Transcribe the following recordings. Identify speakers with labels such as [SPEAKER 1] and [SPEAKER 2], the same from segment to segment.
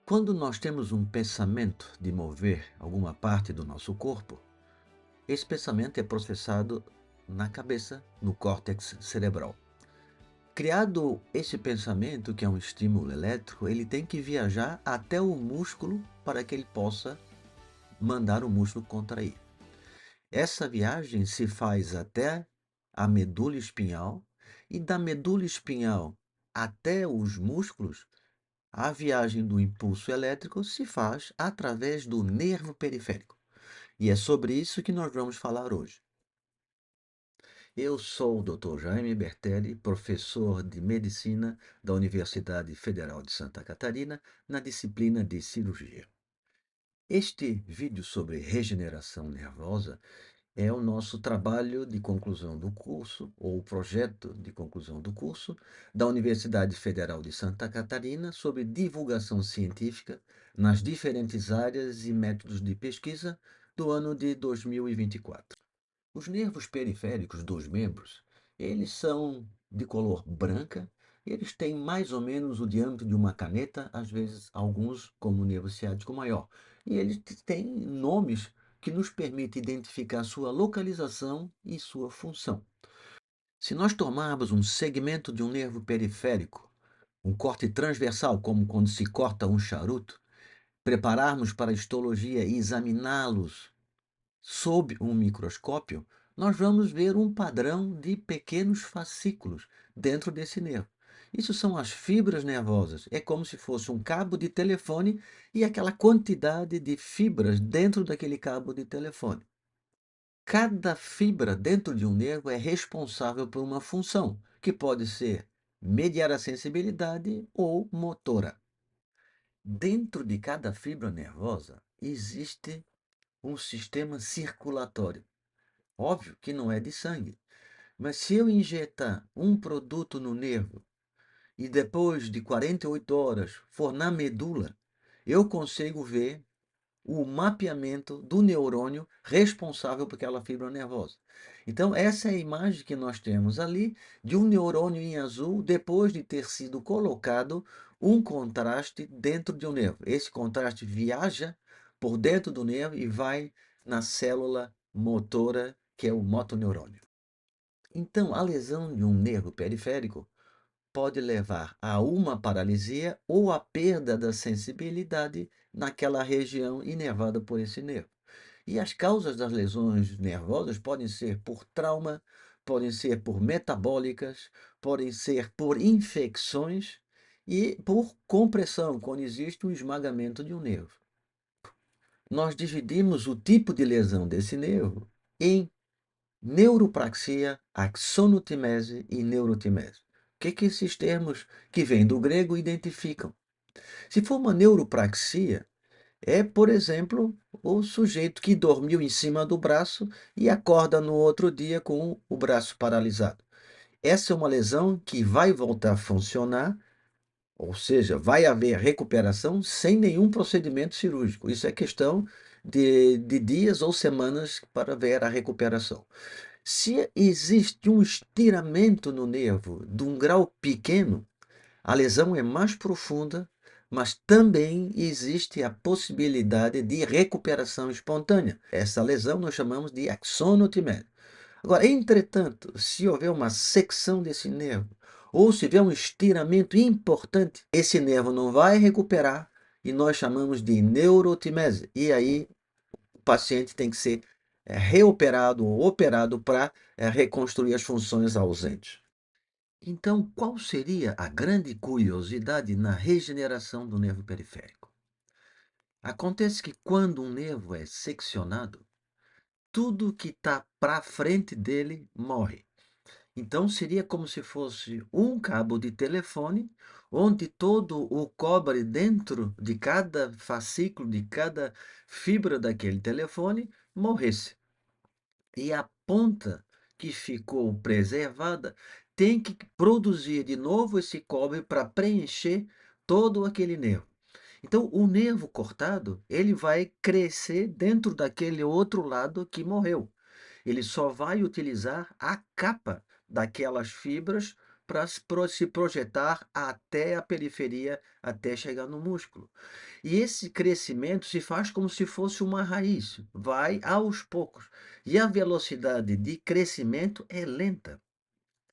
[SPEAKER 1] Quando nós temos um pensamento de mover alguma parte do nosso corpo, esse pensamento é processado na cabeça, no córtex cerebral. Criado esse pensamento, que é um estímulo elétrico, ele tem que viajar até o músculo para que ele possa mandar o músculo contrair. Essa viagem se faz até a medula espinhal e da medula espinhal até os músculos. A viagem do impulso elétrico se faz através do nervo periférico. E é sobre isso que nós vamos falar hoje. Eu sou o Dr. Jaime Bertelli, professor de medicina da Universidade Federal de Santa Catarina, na disciplina de cirurgia. Este vídeo sobre regeneração nervosa é o nosso trabalho de conclusão do curso, ou o projeto de conclusão do curso, da Universidade Federal de Santa Catarina sobre divulgação científica nas diferentes áreas e métodos de pesquisa do ano de 2024. Os nervos periféricos dos membros, eles são de cor branca, eles têm mais ou menos o diâmetro de uma caneta, às vezes alguns como o nervo ciático maior. E eles têm nomes que nos permitem identificar sua localização e sua função. Se nós tomarmos um segmento de um nervo periférico, um corte transversal, como quando se corta um charuto, prepararmos para a histologia e examiná-los sob um microscópio, nós vamos ver um padrão de pequenos fascículos dentro desse nervo. Isso são as fibras nervosas. É como se fosse um cabo de telefone e aquela quantidade de fibras dentro daquele cabo de telefone. Cada fibra dentro de um nervo é responsável por uma função, que pode ser mediar a sensibilidade ou motora. Dentro de cada fibra nervosa existe um sistema circulatório. Óbvio que não é de sangue, mas se eu injetar um produto no nervo e depois de 48 horas for na medula, eu consigo ver o mapeamento do neurônio responsável por aquela fibra nervosa. Então, essa é a imagem que nós temos ali de um neurônio em azul depois de ter sido colocado um contraste dentro de um nervo. Esse contraste viaja por dentro do nervo e vai na célula motora, que é o motoneurônio. Então, a lesão de um nervo periférico pode levar a uma paralisia ou a perda da sensibilidade naquela região inervada por esse nervo. E as causas das lesões nervosas podem ser por trauma, podem ser por metabólicas, podem ser por infecções e por compressão, quando existe um esmagamento de um nervo. Nós dividimos o tipo de lesão desse nervo em neuropraxia, axonotimese e neurotimese. O que esses termos que vêm do grego identificam? Se for uma neuropraxia, é, por exemplo, o sujeito que dormiu em cima do braço e acorda no outro dia com o braço paralisado. Essa é uma lesão que vai voltar a funcionar, ou seja, vai haver recuperação sem nenhum procedimento cirúrgico. Isso é questão de dias ou semanas para ver a recuperação. Se existe um estiramento no nervo de um grau pequeno, a lesão é mais profunda, mas também existe a possibilidade de recuperação espontânea. Essa lesão nós chamamos de axonotimese. Agora, entretanto, se houver uma secção desse nervo, ou se houver um estiramento importante, esse nervo não vai recuperar e nós chamamos de neurotimese. E aí o paciente tem que ser reoperado ou operado para reconstruir as funções ausentes. Então, qual seria a grande curiosidade na regeneração do nervo periférico? Acontece que quando um nervo é seccionado, tudo que está para frente dele morre. Então, seria como se fosse um cabo de telefone, onde todo o cobre dentro de cada fascículo, de cada fibra daquele telefone, morresse. E a ponta que ficou preservada tem que produzir de novo esse cobre para preencher todo aquele nervo. Então, o nervo cortado, ele vai crescer dentro daquele outro lado que morreu. Ele só vai utilizar a capa daquelas fibras para se projetar até a periferia, até chegar no músculo. E esse crescimento se faz como se fosse uma raiz, vai aos poucos. E a velocidade de crescimento é lenta.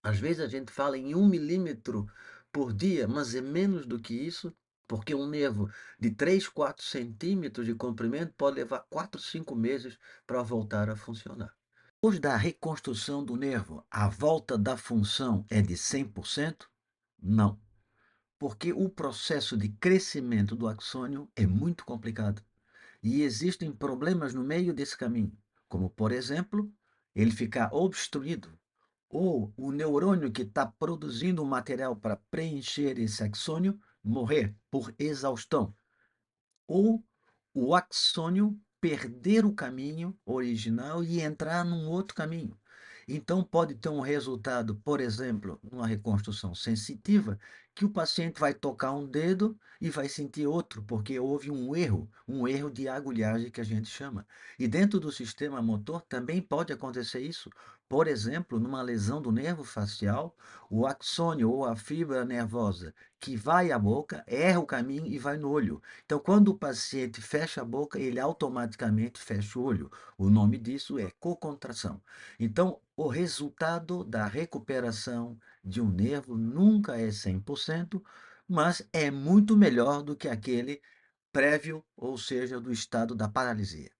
[SPEAKER 1] Às vezes a gente fala em 1 milímetro por dia, mas é menos do que isso, porque um nervo de 3, 4 centímetros de comprimento pode levar 4, 5 meses para voltar a funcionar. Depois da reconstrução do nervo, a volta da função é de 100%? Não, porque o processo de crescimento do axônio é muito complicado e existem problemas no meio desse caminho, como, por exemplo, ele ficar obstruído ou o neurônio que está produzindo o material para preencher esse axônio morrer por exaustão, ou o axônio perder o caminho original e entrar num outro caminho. Então, pode ter um resultado, por exemplo, numa reconstrução sensitiva, que o paciente vai tocar um dedo e vai sentir outro, porque houve um erro de agulhagem que a gente chama. E dentro do sistema motor também pode acontecer isso. Por exemplo, numa lesão do nervo facial, o axônio ou a fibra nervosa que vai à boca erra o caminho e vai no olho. Então, quando o paciente fecha a boca, ele automaticamente fecha o olho. O nome disso é cocontração. Então, o resultado da recuperação de um nervo nunca é 100%, mas é muito melhor do que aquele prévio, ou seja, do estado da paralisia.